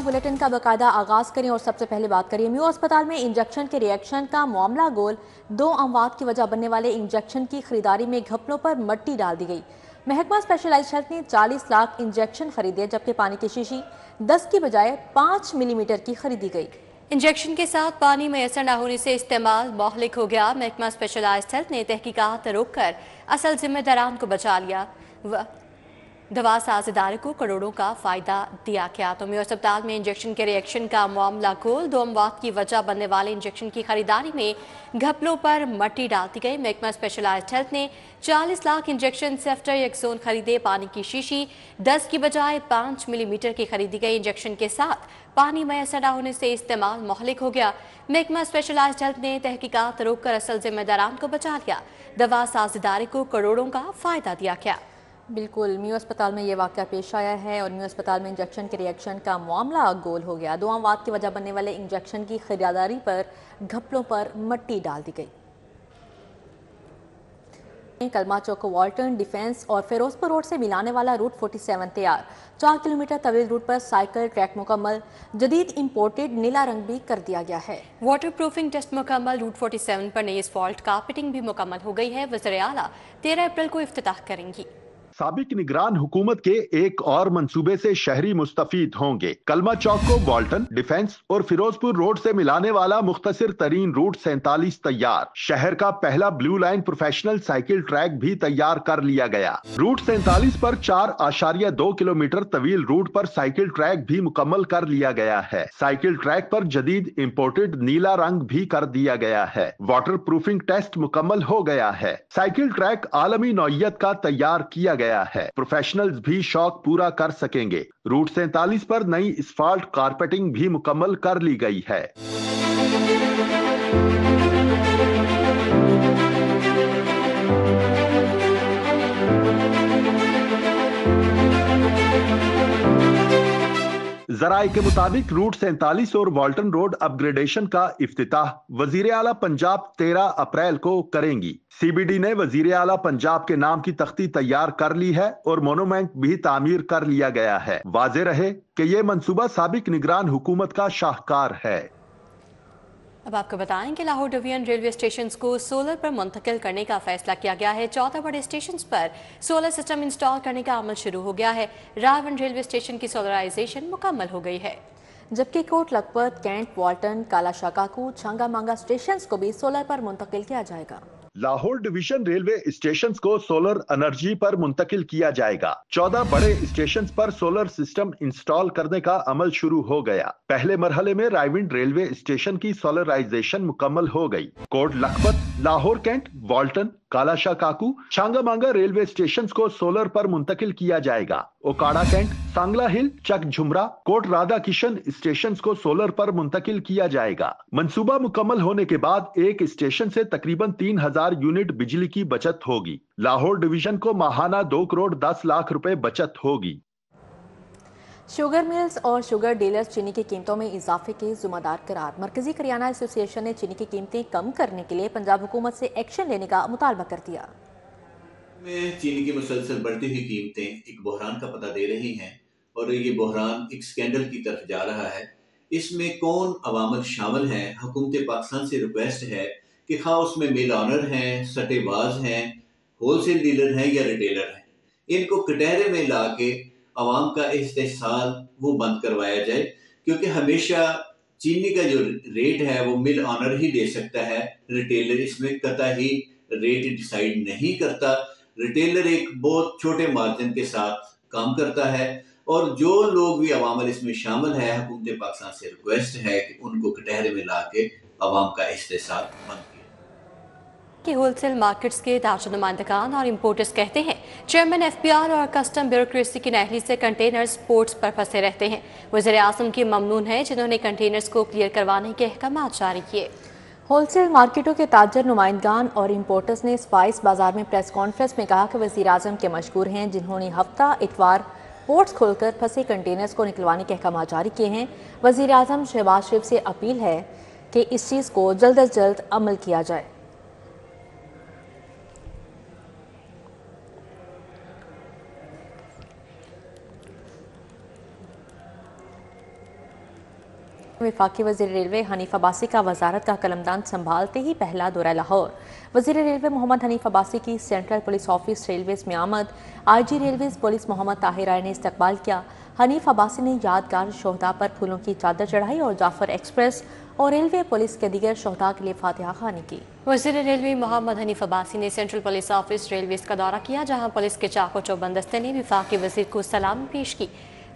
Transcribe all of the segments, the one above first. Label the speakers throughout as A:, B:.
A: Bulletin का बाकायदा आगाज करें और सबसे पहले बात करें म्यू अस्पताल में इंजेक्शन के रिएक्शन का मामला गोल। 2 अमवात की वजह बनने वाले इंजेक्शन की खरीदारी में घपलों पर मट्टी डाल दी गई। महकमा स्पेशलाइज्ड हेल्थ ने 40 लाख इंजेक्शन खरीदे, जबकि पानी की शीशी 10 की बजाय 5 मिलीमीटर की खरीदी गई।
B: इंजेक्शन के साथ पानी मैसर न होने से इस्तेमाल मोहलिक हो गया। महकमा स्पेशलाइज्ड हेल्थ ने तहकीकात रोक कर असल जिम्मेदारान को बचा लिया। दवा साज इदारे को करोड़ों का फायदा दिया गया। तो म्यू अस्पताल में इंजेक्शन के रिएक्शन का मामला गोल। 2 अमवात की वजह बनने वाले इंजेक्शन की खरीदारी में घपलों पर मट्टी डालती गई। महकमा स्पेशलाइज्ड हेल्थ ने 40 लाख इंजेक्शन सेफ्ट्रिएक्सोन खरीदे। पानी की शीशी 10 की बजाय 5 मिलीमीटर की खरीदी गई। इंजेक्शन के साथ पानी मैसर न होने से इस्तेमाल मोहलिक हो गया। महकमा स्पेशलाइज्ड हेल्थ ने तहकीकात रोक कर असल जिम्मेदारान को बचा लिया। दवा साज इदारे को करोड़ों का फायदा दिया गया।
A: बिल्कुल, म्यू अस्पताल में ये वाक़या पेश आया है और म्यू अस्पताल में इंजेक्शन के रिएक्शन का मामला गोल हो गया। 2 अमवात की वजह बनने वाले इंजेक्शन की खरीदारी पर घपलों पर मट्टी डाल दी गई। कलमा चौक वाल्टन डिफेंस और फिरोजपुर रोड से मिलाने वाला रूट 47 तैयार। 4 किलोमीटर तवील रूट पर साइकिल ट्रैक मुकम्मल। जदीद इंपोर्टेड नीला रंग भी कर दिया गया है।
B: वाटर प्रूफिंग टेस्ट मुकम्मल। रूट 47 पर नई एस्फाल्ट कारपेटिंग भी मुकम्मल हो गई है। वज़ीर आला 13 अप्रैल को इफ्तिताह करेंगी।
C: साबिक निगरान हुकूमत के एक और मंसूबे से शहरी मुस्तफीद होंगे। कलमा चौक को वाल्टन डिफेंस और फिरोजपुर रोड से मिलाने वाला मुख्तसर तरीन रूट 47 तैयार। शहर का पहला blue line professional cycle track भी तैयार कर लिया गया। रूट 47 पर 4.2 किलोमीटर तवील रूट पर साइकिल ट्रैक भी मुकम्मल कर लिया गया है। साइकिल ट्रैक पर जदीद इंपोर्टेड नीला रंग भी कर दिया गया है। वाटर प्रूफिंग टेस्ट मुकम्मल हो गया है। साइकिल ट्रैक आलमी नौइयत का तैयार किया गया है। प्रोफेशनल्स भी शौक पूरा कर सकेंगे। रूट 47 पर नई एस्फाल्ट कारपेटिंग भी मुकम्मल कर ली गई है। जराये के मुताबिक रूट 47 और वाल्टन रोड अपग्रेडेशन का इफ्तिताह वजीर आला पंजाब 13 अप्रैल को करेंगी। सीबीडी ने वजीर आला पंजाब के नाम की तख्ती तैयार कर ली है और मोनूमेंट भी तामीर कर लिया गया है। वाज़ेह रहे कि यह मंसूबा साबिक निगरान हुकूमत का शाहकार है।
B: अब आपको बताएं कि लाहौर डिवीजन रेलवे स्टेशन को सोलर पर मुंतकिल करने का फैसला किया गया है। 14 बड़े स्टेशन पर सोलर सिस्टम इंस्टॉल करने का अमल शुरू हो गया है। रावण रेलवे स्टेशन की सोलराइजेशन मुकम्मल हो गई है,
A: जबकि कोट लखपत, कैंट, वाल्टन, काला शाकाकू, छांगा मांगा स्टेशन को भी सोलर पर मुंतकिल किया जाएगा।
C: लाहौर डिवीजन रेलवे स्टेशन को सोलर एनर्जी पर मुंतकिल किया जाएगा। 14 बड़े स्टेशन पर सोलर सिस्टम इंस्टॉल करने का अमल शुरू हो गया। पहले मरहले में रायविंड रेलवे स्टेशन की सोलराइजेशन मुकम्मल हो गई। कोट लखपत, लाहौर कैंट, वाल्टन, काला शाकाकू, छांगा मांगा रेलवे स्टेशन को सोलर पर मुंतकिल किया जाएगा। ओकाड़ा कैंट, सांगला हिल, चक झुमरा, कोट राधा किशन स्टेशन को सोलर पर मुंतकिल किया जाएगा। मंसूबा मुकम्मल होने के बाद एक स्टेशन से तकरीबन 3000 यूनिट बिजली की बचत होगी। लाहौर डिवीजन को माहाना 2 करोड़ 10 लाख रुपए बचत होगी।
A: शुगर मिल्स और शुगर डीलर्स चीनी की कीमतों में इजाफे के जिम्मेदार करार। मरकजी करियाना एसोसिएशन ने चीनी की कीमतें कम करने के लिए पंजाब हुकूमत से एक्शन लेने का मुतालबा कर दिया।
D: में चीनी की मुसलसल बढ़ती हुई कीमतें एक बहरान का पता दे रही हैं और ये बहरान एक स्कैंडल की तरफ जा रहा है। इसमें कौन अवामल शामिल हैं? हुकूमत पाकिस्तान से रिक्वेस्ट है कि खा उसमें मिल ऑनर हैं, सट्टेबाज हैं, होलसेल डीलर हैं या रिटेलर हैं, इनको कटहरे में ला के अवाम का इस्तेहसाल वो बंद करवाया जाए, क्योंकि हमेशा चीनी का जो रेट है वो मिल ऑनर ही दे सकता है। रिटेलर इसमें कतई रेट डिसाइड नहीं करता। रिटेलर एक बहुत छोटे मार्जिन के साथ काम करता है और जो लोग भी अवामल इसमें शामिल है, हुकूमत पाकिस्तान से रिक्वेस्ट है कि उनको कटहरे में ला के अवाम का इस्तेहसाल बंद किया।
B: कि होलसेल मार्केट्स के ताजा नुमाइंदगान और इंपोर्टर्स कहते हैं चेयरमैन एफपीआर और कस्टम ब्यूरोक्रेसी की नाअहली से कंटेनर्स पोर्ट्स पर फंसे रहते हैं। वज़ीर आज़म की ममनून है जिन्होंने कंटेनर्स को क्लियर करवाने के अहकाम जारी किए।
A: होलसेल मार्केटों के ताजर नुमाइंदगान और इंपोर्टर्स ने स्पाइस बाजार में प्रेस कॉन्फ्रेंस में कहा कि वज़ीर आज़म के मशकूर हैं जिन्होंने हफ्ता इतवार पोर्ट्स खोलकर फंसे कंटेनर्स को निकलवाने के अहकाम जारी किए हैं। वज़ीर आज़म शहबाज शरीफ से अपील है कि इस चीज़ को जल्द अज जल्द अमल किया जाए। वफाकी वज़ीर रेलवे हनीफ अब्बासी का वजारत का कलमदान संभालते ही पहला दौरा लाहौर। वज़ीर रेलवे मोहम्मद हनीफ अब्बासी की सेंट्रल पुलिस ऑफिस रेलवेज में आमद। IG railways police Mohammad Tahir Rai ने इस्तकबाल किया। हनीफ अब्बासी ने यादगार शोहदा पर फूलों की चादर चढ़ाई और जाफर एक्सप्रेस और रेलवे पुलिस के दीगर शोहदा के लिए फातिहा खानी की।
B: वज़ीर रेलवे मोहम्मद हनीफ अब्बासी ने सेंट्रल पुलिस ऑफिस रेलवेज का दौरा किया, जहां पुलिस के चाको चौबंद दस्ते ने वफाकी वज़ीर को सलामी पेश की।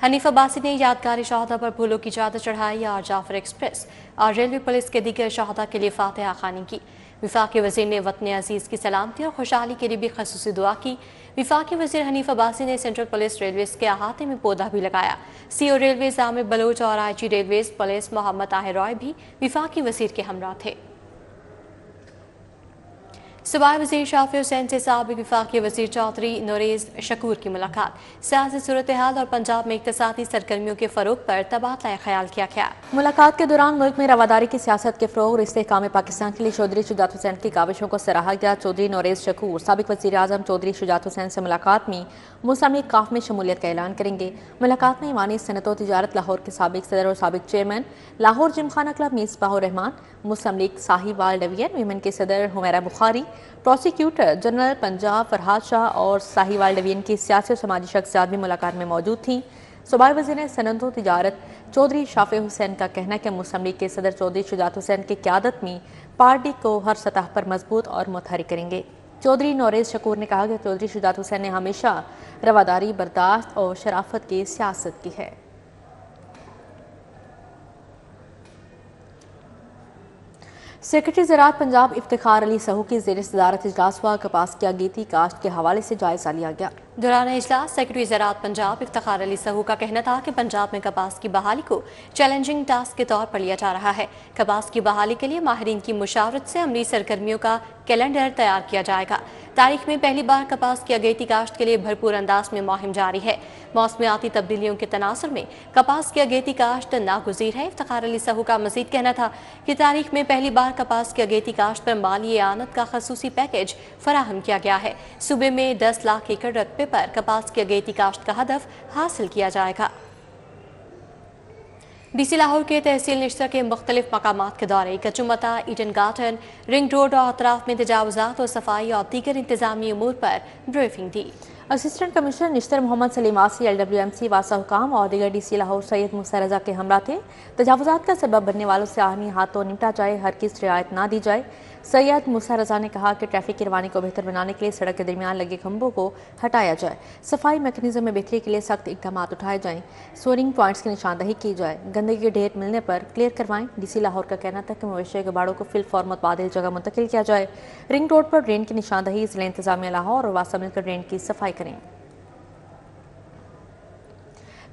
B: हनीफ अब्बासी ने यादगारी शहादा पर फूलों की चादर चढ़ाई और जाफर एक्सप्रेस और रेलवे पुलिस के दीगर शहादा के लिए फातिहा खानी की। वफाकी वज़ीर ने वतन अजीज़ की सलामती और खुशहाली के लिए भी खसूसी दुआ की। वफाकी वज़ीर हनीफ अब्बासी ने सेंट्रल पुलिस रेलवेज के अहाते में पौधा भी लगाया। CO रेलवेज आमिर बलोच और IG railways police Mohammad Tahir Rai भी वफाकी वज़ीर के हमरा थे। सूबाई वज़ीर शाफी हुसैन से साबिक़ वफाकी वज़ीर चौधरी नोरेज़ शकूर की मुलाकात। सियासी सूरत हाल और पंजाब में इक़्तिसादी सरगर्मियों के फ़रोग़ पर तबादला ख्याल किया गया।
A: मुलाकात के दौरान मुल्क में रवादारी की सियासत के फ़रोग़ और इस्तेहकाम पाकिस्तान के लिए चौधरी शुजात हुसैन की काविशों को सराहा गया। चौधरी नोरेज़ शकूर साबिक़ वज़ीर आज़म चौधरी शुजात हुसैन से मुलाकात में मुस्लिम लीग काफ में शमूलियत का ऐलान करेंगे। मुलाकात में ईवानी सनत व तिजारत लाहौर के साबिक़ सदर और साबिक़ चेयरमैन लाहौर जिमखाना क्लब मिसबाहुर रहमान, मुस्लिम लीग साहिवाल डिवीजन विमेन के सदर हुमैरा बुखारी, प्रोसिक्यूटर जनरल पंजाब फरहाद शाह और साहिवाल डिवीजन की सियासी और समाजी शख्सियात भी मुलाकात में मौजूद थीं। सूबाई वज़ीर ने सनत व तिजारत चौधरी शाफी हुसैन का कहना है कि मुस्लिम लीग के सदर चौधरी शुजात हुसैन की क़यादत में पार्टी को हर सतह पर मजबूत और मुतहरिक करेंगे। चौधरी नोरेज़ शकूर ने कहा कि चौधरी शुजात हुसैन ने हमेशा रवादारी, बर्दाश्त और शराफत की सियासत की है। सेक्रेटरी ज़राअत पंजाब इफ्तिखार अली सहू की ज़ेर सदारत इजलास हुआ। कपास की अगेती काश्त के हवाले से जायजा लिया गया।
B: दौरान इजलास सेक्रेटरी ज़राअत पंजाब इफ्तिखार अली सहू का कहना था कि पंजाब में कपास की बहाली को चैलेंजिंग टास्क के तौर पर लिया जा रहा है। कपास की बहाली के लिए माहिरीन की मुशावरत से अमली सरगर्मियों का कैलेंडर तैयार किया जाएगा। तारीख में पहली बार कपास की अगेती काश्त के लिए भरपूर अंदाज में मुहिम जारी है। मौसमियाती तब्दीलियों के तनासुर में कपास की अगेती काश्त नागुज़ीर है। इफ्तिखार अली सहू का मज़ीद कहना था कि तारीख में पहली बार कपास की अगेती काश्त पर माली आनत का खसूसी पैकेज फराहम किया गया है। सूबे में 10 लाख एकड़ रकबे पर कपास की अगेती काश्त का हदफ हासिल किया जाएगा। DC लाहौर के तहसील निश्तर के मुख्तलिफ मकामात के दौरे कचुमता, ईडन गार्डन, रिंग रोड और अतराफ में तजावुजात और सफाई और दीगर इंतजामी अमूर पर ब्रीफिंग दी।
A: असिस्टेंट कमिश्नर निश्तर मोहम्मद सलीम आसी, LWMC वासा हुकाम और दीगर DC लाहौर सैयद मूसा रजा के हमरा थे। तजावुजात का सबब बनने वालों से आहमी हाथों निपटा जाए, हर किस रियायत ना दी जाए। सैयद मूसा रजा ने कहा कि ट्रैफिक की रवानी को बेहतर बनाने के लिए सड़क के दरमियान लगे खंभों को हटाया जाए, सफाई मैकेनिज्म में बेहतरी के लिए सख्त इकदाम उठाए जाएं, सोरिंग पॉइंट्स की निशानदही की जाए, गंदगी के ढेर मिलने पर क्लियर करवाएं। DC लाहौर का कहना था कि मवेशी के बाड़ों को फिल फॉर मुतबादिल जगह मुंतकिल किया जाए। रिंग रोड पर ड्रेन की निशानदही, जिला इंतजामिया लाहौर और वासा मिलकर ड्रेन की सफाई करें।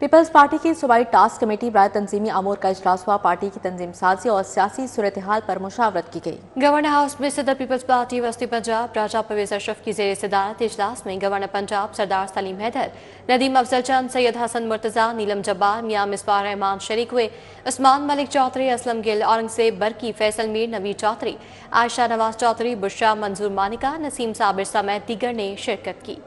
A: पीपल्स पार्टी की सूबाई टास्क कमेटी बराए तंजीमी अमूर का इजलास हुआ। पार्टी की तंजीम साजी और सियासी सूरत हाल पर मुशावरत की गई।
B: गवर्नर हाउस में सदर पीपल्स पार्टी वस्ती पंजाब राजा परवेज अशरफ की ज़ेर सदारत इजलास में गवर्नर पंजाब सरदार सलीम हैदर, नदीम अफजल चंद, सैयद हसन मुर्तज़ा, नीलम जब्बार, मियां मिसबाह रहमान शरीक हुए। उस्मान मलिक चौधरी, असलम गिल, औरंगजेब बरकी, फैसल मीर, नवीद चौधरी, आयशा नवाज चौधरी, बुशरा मंजूर मानिका, नसीम साबिर समेत दीगर ने शिरकत की।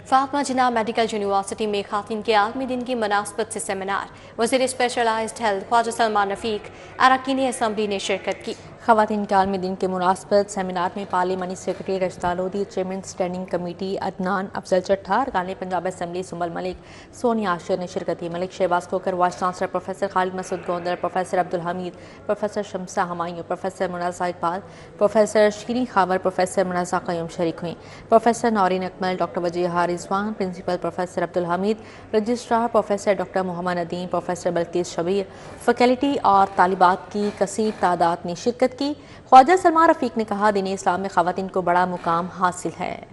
B: फातिमा जिन्ना मेडिकल यूनिवर्सिटी में खातिन के आलमी दिन की मुनासबत से सेमिनार, वज़ीर स्पेशलाइज्ड हेल्थ ख्वाजा सलमान रफ़ीक, अरकान असम्बली ने शिरकत की।
A: ख़वातीन के आलमी दिन के मुनासबत सेमिनार में पार्लिमानी secretary Rashida Lodhi, chairman standing committee Adnan Afzal Chattha, अरकान पंजाब असम्बली सुमल मलिक, सोनिया आशिर ने शिरकत की। Malik Shahbaz Khokhar, vice chancellor professor Khalid Masood Gondar, professor Abdul Hameed, professor Shamsa Humayun, professor Munaza Iqbal, professor Shireen Khawar, professor Munaza Qayyum शरीक हुई। Professor Naureen Akmal, doctor Wajiha Rizwan, principal professor Abdul Hameed, registrar professor doctor Mohammad Nadeem, professor Bilquis Shabbir, faculty और तालिबात की कसीर तादाद ने शिरकत की। ख्वाजा सलमान रफ़ीक ने कहा, दीन इस्लाम में ख़वातीन को बड़ा मुकाम हासिल है।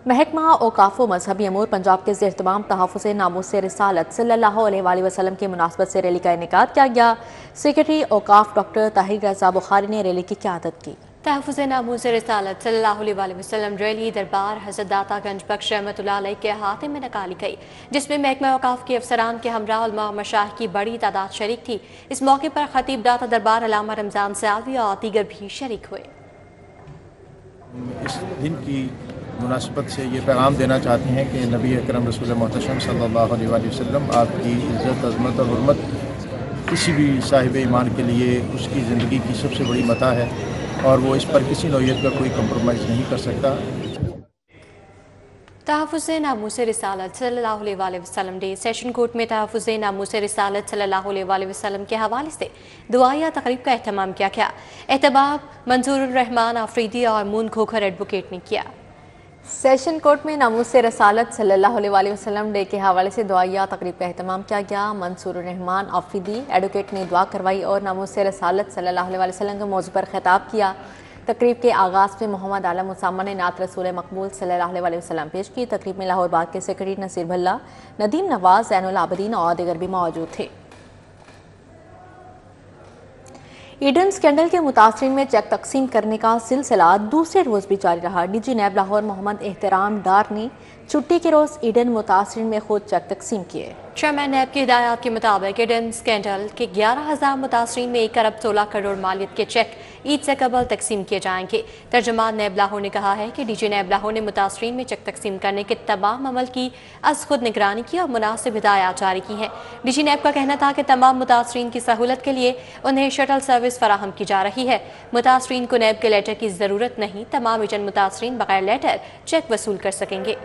A: महकमा औकाफ व मजहबी अमूर पंजाब के ज़ेर-ए-तमाम तहफ़्फ़ुज़ नामूस रिसालत सल्लल्लाहु अलैहि वसल्लम की मुनासबत से रैली का इनेकाद किया गया। सेक्रेटरी औकाफ डॉक्टर ताहिर रज़ा बुखारी ने रैली की क़यादत की।
B: तहफ़्फ़ुज़ नामूस रिसालत सल्लल्लाहु अलैहि वसल्लम रैली दरबार हज़रत दातागंज बख्श रहमतुल्लाह अलैह के अहाते में निकाली गई, जिसमें महकमा औकाफ के अफसरान के हमरा उलमा मशाइख की बड़ी तादाद शरीक थी। इस मौके पर खतीब दाता दरबार अल्लामा रमज़ान सालवी और दीगर भी शरीक हुए।
E: इस दिन की मुनासिबत से ये पैगाम देना चाहते हैं कि नबी अकरम रसूल मोहतरम सल्लल्लाहु अलैहि वसल्लम आपकी इज़्ज़त, अज़मत और हुर्मत किसी भी साहिब ईमान के लिए उसकी ज़िंदगी की सबसे बड़ी मता है और वो इस पर किसी नौइयत का कोई कंप्रोमाइज़ नहीं कर सकता।
B: तहफ़्फ़ुज़ नामूस रिसालत सल्लल्लाहु अलैहि वसल्लम डे सेशन कोर्ट में तहफ़्फ़ुज़ नामूस रिसालत सल्लल्लाहु अलैहि वसल्लम के हवाले से दुआया तकरीब का एहतमाम किया गया। एहतमाम मंसूरुर रहमान आफरीदी और मून खोखर एडवोकेट ने किया।
A: सेशन कोर्ट में नामूस रसालत सल्लल्लाहु अलैहि वसल्लम डे के हवाले से दुआया तकरीब का एहतमाम किया गया। मंसूरुर रहमान आफरीदी एडवोकेट ने दुआ करवाई और नामूस रसालत सल्लल्लाहु अलैहि वसल्लम के मौजू पर खिताब किया। तकरीब के आगाज़ में मोहम्मद आलम उसामा ने नात रसूल मकबूल सल्लल्लाहु अलैहि वसल्लम पेश की। तकरीब में लाहौर बाग के सेक्रेटरी नसीर भल्ला, नदीम नवाज, ज़ैनुल आबदीन और दीगर भी मौजूद थे। ईडन स्कैंडल के मुतासरीन में चेक तकसीम करने का सिलसिला दूसरे रोज़ भी जारी रहा। डीजी नैब लाहौर मोहम्मद एहतराम डार ने छुट्टी के रोज़ ईडन मुतासरीन में खुद चेक तकसीम किए।
B: चेयरमैन नैब की हिदायत के मुताबिक ईडन स्कैंडल के 11,000 मुतासरीन में 1 अरब 16 करोड़ मालियत के चेक ईद से कबल तकसीम किए जाएंगे। तर्जुमान नैब लाहौर ने कहा है कि डीजी नैब लाहौर ने मुतासरीन में चेक तकसीम करने के तमाम अमल की अज खुद निगरानी की और मुनासिब हिदायत जारी की हैं। डीजी नैब का कहना था कि तमाम मुतासरीन की सहूलत के लिए उन्हें शटल सर्विस फराहम की जा रही है। मुतासरीन को नैब के लेटर की ज़रूरत नहीं, तमाम ईडन मुतासरीन बगैर लेटर चेक वसूल कर सकेंगे।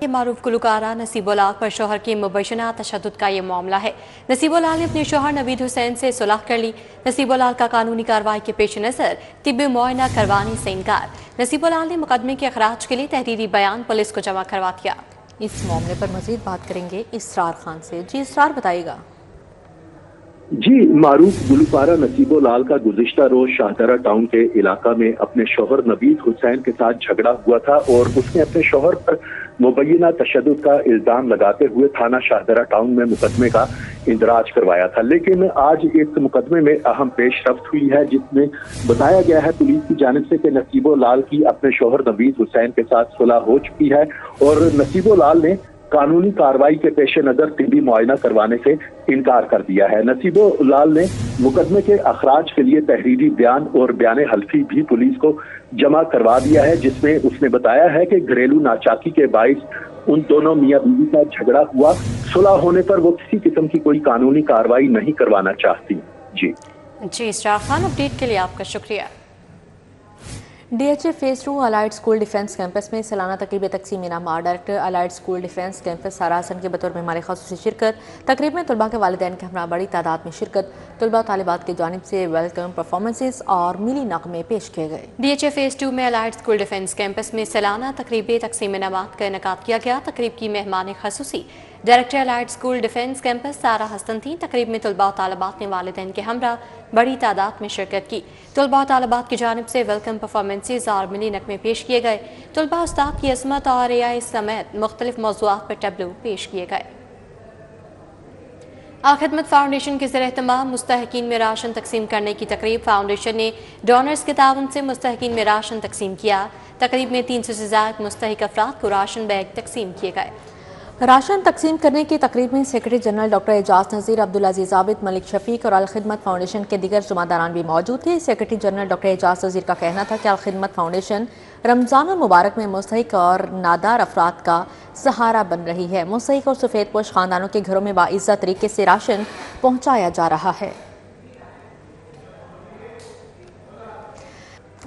B: मारूफ गुलकारा नसीबुल्लाह पर शोहर की मुबैना तशद्दुद का ये मामला है। नसीबुल्लाह ने अपने शोहर नवीद हुसैन से सुलह कर ली। नसीबुल्लाह का कानूनी कार्रवाई के पेश नज़र तिब्बी मुआयना करवाने से इनकार। नसीबुल्लाह ने मुकदमे के अखराज के लिए तहरीरी बयान पुलिस को जमा करवा दिया।
A: इस मामले पर मजीद बात करेंगे इसरार खान से। जी इसरार, बताइएगा।
F: जी, मारूफ गुलकारा नसीबुल्लाह का गुज़िश्ता रोज शाहदरा टाउन के इलाका में अपने शोहर नवीद हुसैन के साथ झगड़ा हुआ था और उसने अपने शोहर पर मुबैना तशद्दुद का इल्जाम लगाते हुए थाना शाहदरा टाउन में मुकदमे का इंदराज करवाया था। लेकिन आज इस मुकदमे में अहम पेशरफ्त हुई है, जिसमें बताया गया है पुलिस की जानिब से कि नसीबुल्लाह की अपने शोहर नवीद हुसैन के साथ सुलह हो चुकी है और नसीबुल्लाह ने कानूनी कार्रवाई के पेश नजर तिब्बी मुआयना करवाने से इनकार कर दिया है। नसीबुल्लाह ने मुकदमे के अखराज के लिए तहरीरी बयान और बयान हल्फी भी पुलिस को जमा करवा दिया है, जिसमें उसने बताया है कि घरेलू नाचाकी के बाइस उन दोनों मियां बीवी का झगड़ा हुआ। सुलह होने पर वो किसी किस्म की कोई कानूनी कार्रवाई नहीं करवाना चाहती। जी
B: इसरार खान, अपडेट के लिए आपका शुक्रिया।
A: DHA phase 2 allied school defence campus में सालाना तकरीब तकसीम इनामात। Director allied school defence campus Sara Hasan के बतौर मेहमान ख़ुसूसी शिरकत। तकरीब में तलबा के वालिदैन के हमरा बड़ी तादाद में शिरकत। तलबा तालिबात की जानिब से वेलकम परफॉर्मेंसेस और मिली नगमे पेश किए गए।
B: DHA फेज 2 में अलाइड स्कूल डिफेंस कैंपस में सालाना तकरीब तकसीम इनामात का इनेकाद किया गया। तकरीब की मेहमान ख़ुसूसी director allied school defence campus Sara Hasan थी। तकरीब में तलबा तालिबात ने वालिदैन के हमरा बड़ी तादाद में शिरकत की। तलबा तालिबात की जानिब से वेलकम परफॉर्मेंसेज और मिली नगमे पेश किए गए। तलबा उस्ताद की असमत और AI समेत मुख्तलिफ मौज़ूआत पर टैब्लो पेश किए गए। खिदमत फाउंडेशन के ज़रिए तमाम मुस्तहकीन में राशन तकसीम करने की तकरीब। फाउंडेशन ने डोनर्स के ताउन से मुस्तहकीन में राशन तकसीम किया। तकरीब में 300 से ज़्यादा मुस्तहिक अफराद को राशन बैग तकसीम किए गए।
A: राशन तकसीम करने की तकरीब में सेक्रेटरी जनरल डॉक्टर एजाज नज़ीर, अब्दुल अजीज आबिद, मलिक शफीक और अल-खिदमत फाउंडेशन के दीगर ज़िम्मेदारान भी मौजूद थे। सेक्रेटरी जनरल डॉक्टर एजाज नज़ीर का कहना था कि अल-खिदमत फाउंडेशन रमज़ान मुबारक में मुस्तहिक और नादार अफराद का सहारा बन रही है। मुस्तहिक और सफ़ेद पोश खानदानों के घरों में बाइज़्ज़त तरीके से राशन पहुँचाया जा रहा है।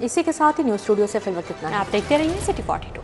A: इसी के साथ ही न्यूज़ स्टूडियो से फिलहाल इतना।
B: आप देखते रहिए सिटी 42।